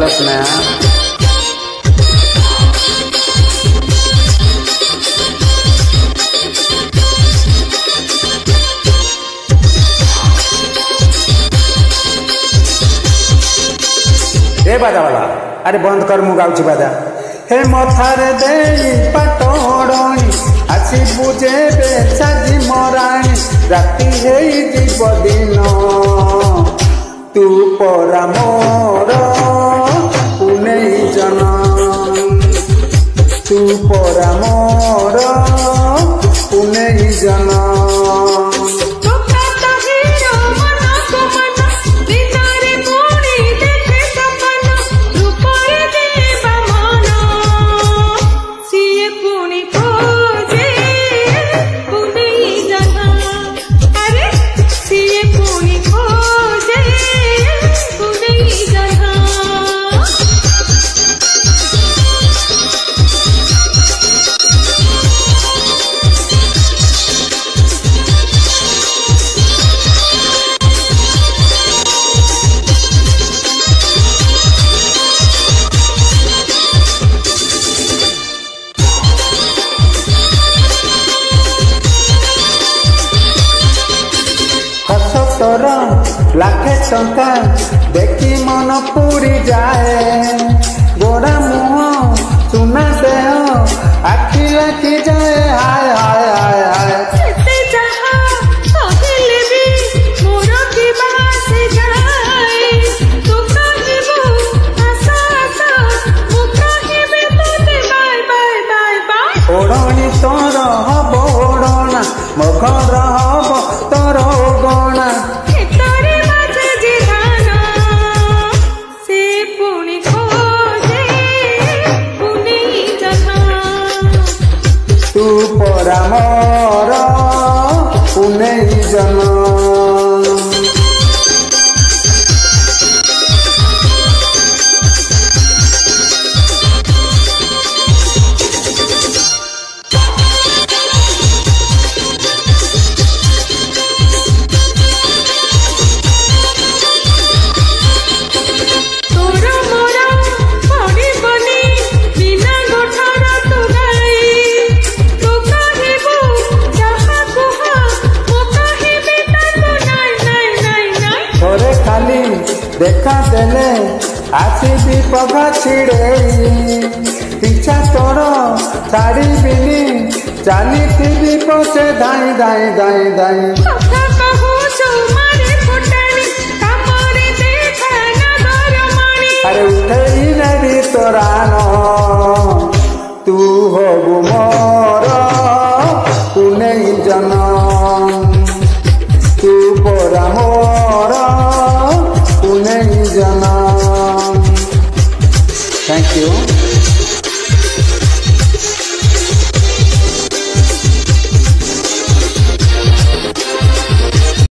चलो स्नेहा ए बाजा वाला अरे बंद कर मु गाउची बाजा हे मथारे देई पाटोड़नी आसी बुझे बेसाजी मराणी राति हेई जीव दिन तू परा मोर पुनेई जन तू परा मोर पुनेई जन लाखे टंका देखी मन पूरी जाए गोरा मुह चुना देह आखि लाखि जाए हाय हाय हाय हाय ओढ़नी तोर हब ओढ़ना मघर हब तोर गणा तू परा मोर पुनेई जन देखा देले आसीबी पगा छिड़े पीछा तोर छाड़ी बिनी चाली थी पछे दाई दाई दाई दाई अरे उठे नदी तोरान तू हबु मोर पुनेई जन तू परा मोर पुनेई जन।